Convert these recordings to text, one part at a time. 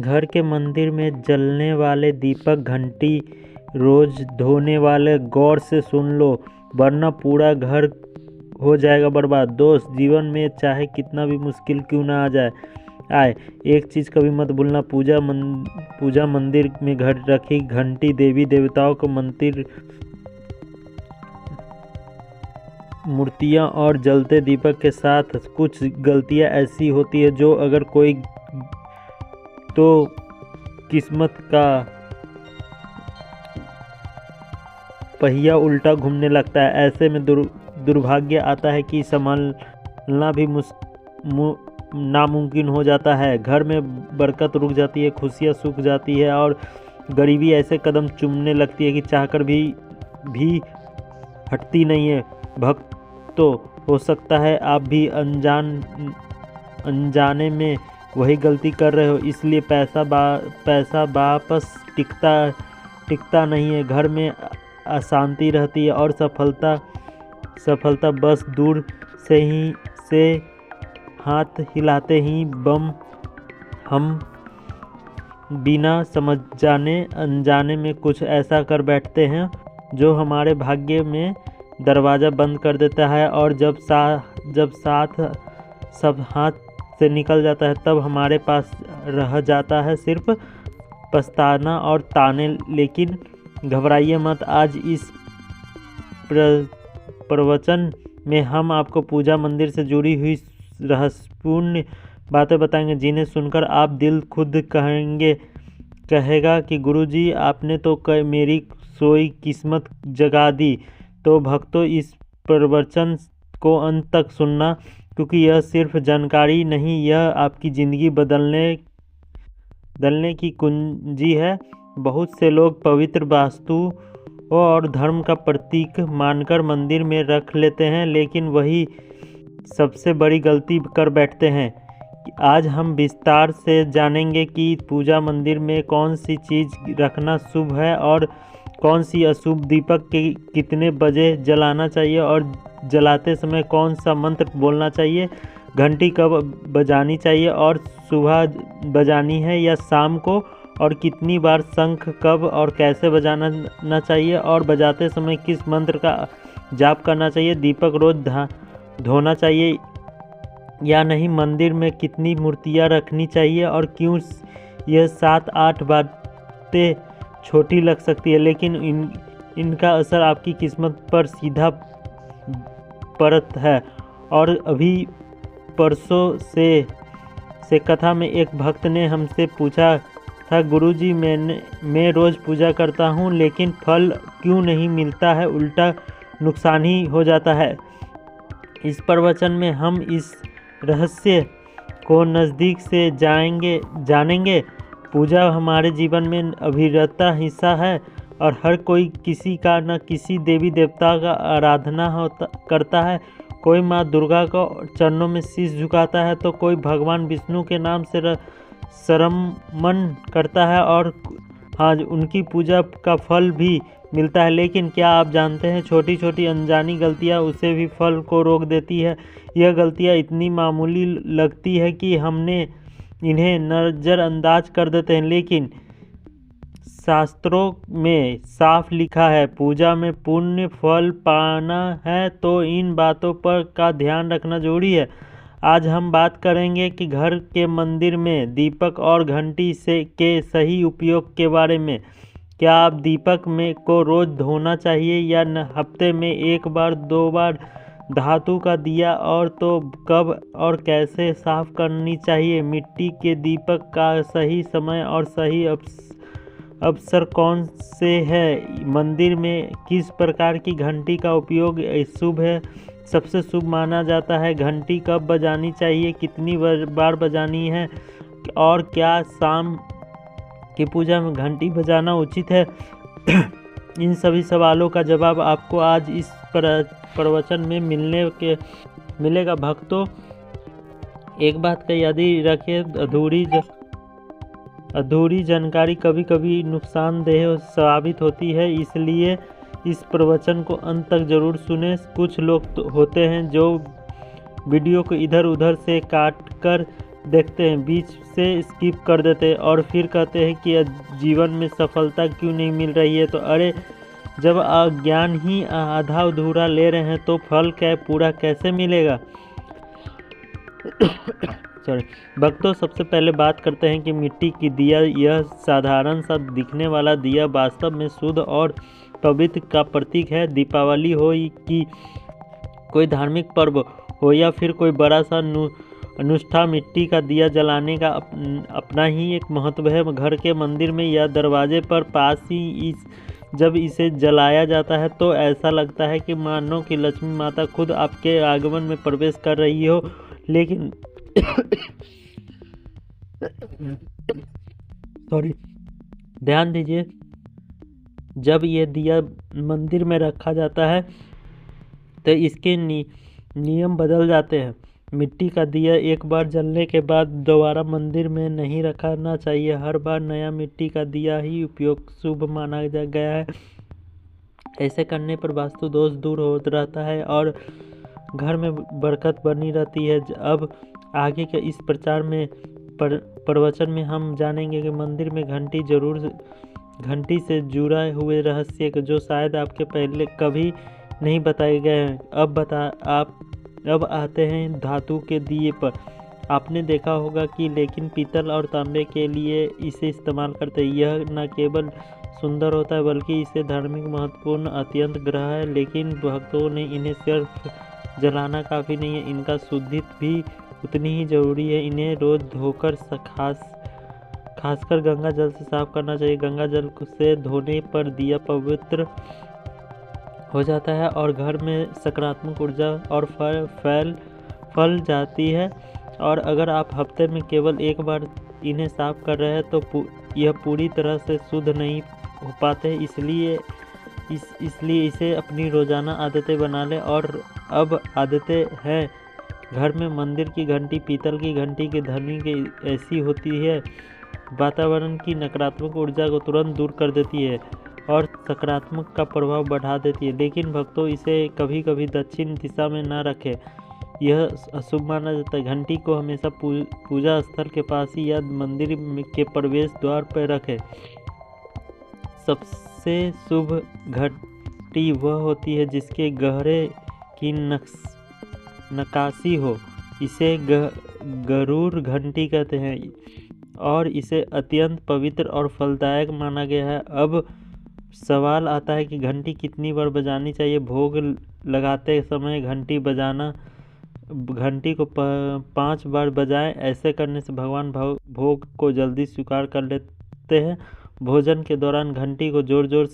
घर के मंदिर में जलने वाले दीपक घंटी रोज धोने वाले गौर से सुन लो, वरना पूरा घर हो जाएगा बर्बाद। दोस्त, जीवन में चाहे कितना भी मुश्किल क्यों ना आ जाए एक चीज़ कभी मत भूलना, पूजा मंदिर में घर रखी घंटी देवी देवताओं को मंदिर मूर्तियाँ और जलते दीपक के साथ कुछ गलतियाँ ऐसी होती है जो अगर कोई तो किस्मत का पहिया उल्टा घूमने लगता है। ऐसे में दुर्भाग्य आता है कि संभालना भी नामुमकिन हो जाता है। घर में बरकत रुक जाती है, खुशियाँ सूख जाती है और गरीबी ऐसे कदम चूमने लगती है कि चाहकर भी हटती नहीं है। भक्तों, हो सकता है आप भी अनजाने में वही गलती कर रहे हो, इसलिए पैसा वापस टिकता नहीं है। घर में अशांति रहती है और सफलता बस दूर से हाथ हिलाते ही हम बिना समझ जाने अनजाने में कुछ ऐसा कर बैठते हैं जो हमारे भाग्य में दरवाज़ा बंद कर देता है, और जब साथ सब हाथ से निकल जाता है तब हमारे पास रह जाता है सिर्फ पछताना और ताने। लेकिन घबराइए मत, आज इस प्रवचन में हम आपको पूजा मंदिर से जुड़ी हुई रहस्यपूर्ण बातें बताएंगे, जिन्हें सुनकर आप दिल खुद कहेगा कि गुरुजी, आपने तो मेरी सोई किस्मत जगा दी। तो भक्तों, इस प्रवचन को अंत तक सुनना, क्योंकि यह सिर्फ जानकारी नहीं, यह आपकी ज़िंदगी बदलने की कुंजी है। बहुत से लोग पवित्र वास्तु और धर्म का प्रतीक मानकर मंदिर में रख लेते हैं, लेकिन वही सबसे बड़ी गलती कर बैठते हैं। आज हम विस्तार से जानेंगे कि पूजा मंदिर में कौन सी चीज़ रखना शुभ है और कौन सी अशुभ, दीपक के कितने बजे जलाना चाहिए और जलाते समय कौन सा मंत्र बोलना चाहिए, घंटी कब बजानी चाहिए और सुबह बजानी है या शाम को, और कितनी बार शंख कब और कैसे बजाना चाहिए और बजाते समय किस मंत्र का जाप करना चाहिए, दीपक रोज धोना चाहिए या नहीं, मंदिर में कितनी मूर्तियाँ रखनी चाहिए और क्यों। यह 7-8 बातें छोटी लग सकती है, लेकिन इनका असर आपकी किस्मत पर सीधा पड़ता है। और अभी परसों से कथा में एक भक्त ने हमसे पूछा था, गुरुजी, मैं रोज़ पूजा करता हूँ लेकिन फल क्यों नहीं मिलता है, उल्टा नुकसान ही हो जाता है। इस प्रवचन में हम इस रहस्य को नज़दीक से जानेंगे। पूजा हमारे जीवन में अभिन्न हिस्सा है और हर कोई किसी का न किसी देवी देवता का आराधना करता है। कोई माँ दुर्गा को चरणों में शीश झुकाता है तो कोई भगवान विष्णु के नाम से सरमन करता है, और हाँ, उनकी पूजा का फल भी मिलता है। लेकिन क्या आप जानते हैं, छोटी छोटी अनजानी गलतियाँ उसे भी फल को रोक देती है। यह गलतियाँ इतनी मामूली लगती है कि हमने इन्हें नज़रअंदाज कर देते हैं, लेकिन शास्त्रों में साफ लिखा है, पूजा में पुण्य फल पाना है तो इन बातों पर का ध्यान रखना जरूरी है। आज हम बात करेंगे कि घर के मंदिर में दीपक और घंटी के सही उपयोग के बारे में। क्या आप दीपक को रोज़ धोना चाहिए या हफ्ते में 1 बार 2 बार? धातु का दिया और तो कब और कैसे साफ करनी चाहिए? मिट्टी के दीपक का सही समय और सही अवसर कौन से है? मंदिर में किस प्रकार की घंटी का उपयोग शुभ है, सबसे शुभ माना जाता है? घंटी कब बजानी चाहिए, कितनी बार बजानी है, और क्या शाम की पूजा में घंटी बजाना उचित है? इन सभी सवालों का जवाब आपको आज इस प्रवचन में मिलेगा। भक्तों, एक बात का याद रखें, अधूरी जानकारी कभी कभी नुकसानदेह साबित होती है, इसलिए इस प्रवचन को अंत तक जरूर सुने। कुछ लोग तो होते हैं जो वीडियो को इधर उधर से काट कर देखते हैं, बीच से स्किप कर देते हैं और फिर कहते हैं कि जीवन में सफलता क्यों नहीं मिल रही है। तो अरे, जब ज्ञान ही आधा अधूरा ले रहे हैं तो फल क्या पूरा कैसे मिलेगा। सॉरी। भक्तों, सबसे पहले बात करते हैं कि मिट्टी की दिया, यह साधारण सा दिखने वाला दिया वास्तव में शुद्ध और पवित्र का प्रतीक है। दीपावली हो कि कोई धार्मिक पर्व हो या फिर कोई बड़ा सा अनुष्ठान, मिट्टी का दिया जलाने का अपना ही एक महत्व है। घर के मंदिर में या दरवाजे पर पास ही जब इसे जलाया जाता है तो ऐसा लगता है कि मानो कि लक्ष्मी माता खुद आपके आगमन में प्रवेश कर रही हो। लेकिन सॉरी, ध्यान दीजिए, जब ये दिया मंदिर में रखा जाता है तो इसके नियम बदल जाते हैं। मिट्टी का दिया एक बार जलने के बाद दोबारा मंदिर में नहीं रखना चाहिए। हर बार नया मिट्टी का दिया ही उपयोग शुभ माना गया है। ऐसे करने पर वास्तु दोष दूर हो रहता है और घर में बरकत बनी रहती है। अब आगे के इस प्रचार में प्रवचन में हम जानेंगे कि मंदिर में घंटी से जुड़े हुए रहस्य जो शायद आपके पहले कभी नहीं बताए गए हैं। अब आते हैं धातु के दिए पर। आपने देखा होगा कि लेकिन पीतल और तांबे के लिए इसे इस्तेमाल करते हैं। यह न केवल सुंदर होता है बल्कि इसे धार्मिक महत्वपूर्ण अत्यंत ग्रह है। लेकिन भक्तों ने इन्हें सिर्फ जलाना काफ़ी नहीं है, इनका शुद्धित भी उतनी ही जरूरी है। इन्हें रोज धोकर खासकर गंगा जल से साफ करना चाहिए। गंगा जल से धोने पर दिया पवित्र हो जाता है और घर में सकारात्मक ऊर्जा और फैल जाती है। और अगर आप हफ्ते में केवल एक बार इन्हें साफ कर रहे हैं तो यह पूरी तरह से शुद्ध नहीं हो पाते, इसलिए इसे अपनी रोज़ाना आदतें बना लें। और अब आदतें हैं, घर में मंदिर की घंटी पीतल की घंटी की ध्वनि की ऐसी होती है, वातावरण की नकारात्मक ऊर्जा को तुरंत दूर कर देती है और सकारात्मक का प्रभाव बढ़ा देती है। लेकिन भक्तों, इसे कभी कभी दक्षिण दिशा में ना रखें, यह अशुभ माना जाता है। घंटी को हमेशा पूजा स्थल के पास ही या मंदिर के प्रवेश द्वार पर रखें। सबसे शुभ घंटी वह होती है जिसके गहरे की नक्काशी हो। इसे गरुड़ घंटी कहते हैं और इसे अत्यंत पवित्र और फलदायक माना गया है। अब सवाल आता है कि घंटी कितनी बार बजानी चाहिए। भोग लगाते समय घंटी को 5 बार बजाएं। ऐसे करने से भगवान भोग को जल्दी स्वीकार कर लेते हैं। भोजन के दौरान घंटी को जोर जोर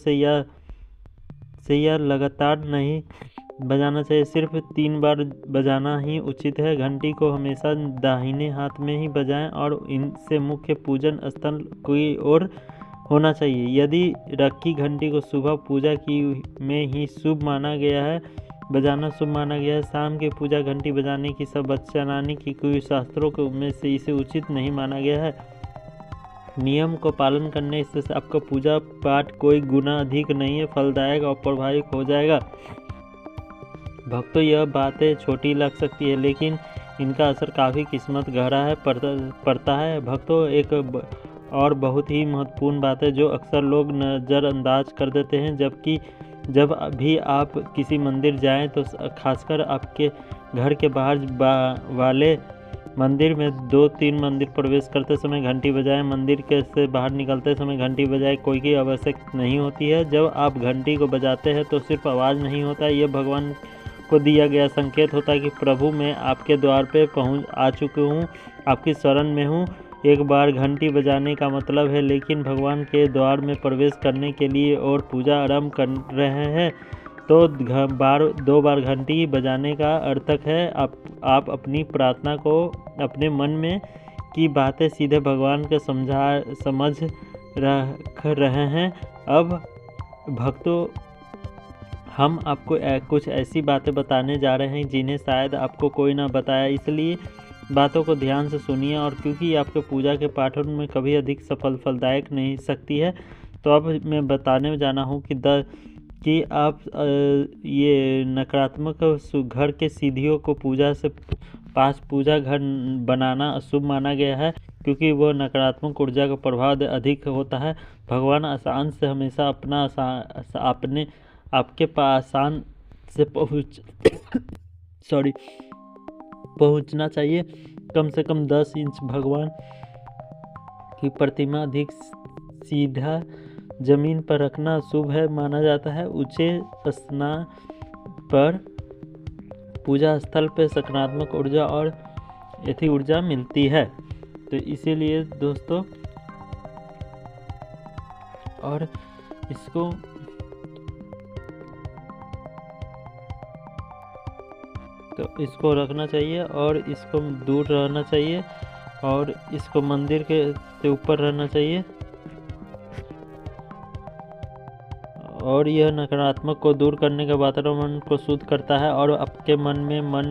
से या लगातार नहीं बजाना चाहिए, सिर्फ 3 बार बजाना ही उचित है। घंटी को हमेशा दाहिने हाथ में ही बजाएं और इनसे मुख्य पूजन स्थल की ओर होना चाहिए। यदि रखी घंटी को सुबह पूजा की में ही शुभ माना गया है, बजाना शुभ माना गया है, शाम की पूजा घंटी बजाने की सब चलाने की कोई शास्त्रों में से इसे उचित नहीं माना गया है। नियम को पालन करने से आपका पूजा पाठ कोई गुना अधिक नहीं है, फलदायक और प्रभाविक हो जाएगा। भक्तों, यह बातें छोटी लग सकती है लेकिन इनका असर काफ़ी किस्मत गहरा है पड़ता है। भक्तों, एक और बहुत ही महत्वपूर्ण बात है जो अक्सर लोग नज़रअंदाज कर देते हैं, जबकि जब भी आप किसी मंदिर जाएं तो खासकर आपके घर के बाहर वाले मंदिर में 2-3 मंदिर प्रवेश करते समय घंटी बजाएं। मंदिर के से बाहर निकलते समय घंटी बजाएं, कोई की आवश्यकता नहीं होती है। जब आप घंटी को बजाते हैं तो सिर्फ आवाज़ नहीं होता, यह भगवान को दिया गया संकेत होता है कि प्रभु मैं आपके द्वार पे आ चुका हूँ, आपकी शरण में हूँ। एक बार घंटी बजाने का मतलब है लेकिन भगवान के द्वार में प्रवेश करने के लिए और पूजा आरंभ कर रहे हैं। तो 2 बार घंटी बजाने का अर्थ है आप अपनी प्रार्थना को, अपने मन में की बातें सीधे भगवान के समझ रख रहे हैं। अब भक्तों, हम आपको कुछ ऐसी बातें बताने जा रहे हैं जिन्हें शायद आपको कोई ना बताया, इसलिए बातों को ध्यान से सुनिए। और क्योंकि आपके पूजा के पाठों में कभी अधिक फलदायक नहीं सकती है, तो अब मैं बताने जाना हूँ कि आप ये नकारात्मक घर के सीढ़ियों को पास पूजा घर बनाना अशुभ माना गया है, क्योंकि वह नकारात्मक ऊर्जा का प्रभाव अधिक होता है। भगवान आसान से हमेशा आपके पास आसान से पहुंचना चाहिए। कम से कम 10 इंच भगवान की प्रतिमा अधिक सीधा जमीन पर रखना शुभ है माना जाता है। ऊंचे स्नान पर पूजा स्थल पर सकारात्मक ऊर्जा और ऐसी ऊर्जा मिलती है। तो इसीलिए दोस्तों, और इसको रखना चाहिए और इसको दूर रहना चाहिए और इसको मंदिर के से ऊपर रहना चाहिए। और यह नकारात्मक को दूर करने का वातावरण को शुद्ध करता है और आपके मन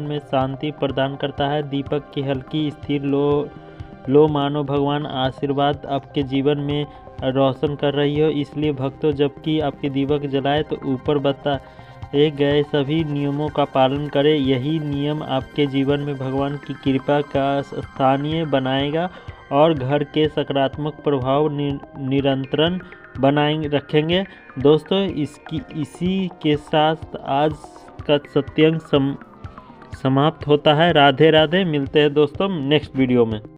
में शांति प्रदान करता है। दीपक की हल्की स्थिर लो मानो भगवान आशीर्वाद आपके जीवन में रोशन कर रही हो। इसलिए भक्तों, जबकि आपके दीपक जलाए तो ऊपर बताए गए सभी नियमों का पालन करें। यही नियम आपके जीवन में भगवान की कृपा का स्थानीय बनाएगा और घर के सकारात्मक प्रभाव निरंतर बनाए रखेंगे। दोस्तों, इसी के साथ आज का सत्संग समाप्त होता है। राधे राधे। मिलते हैं दोस्तों नेक्स्ट वीडियो में।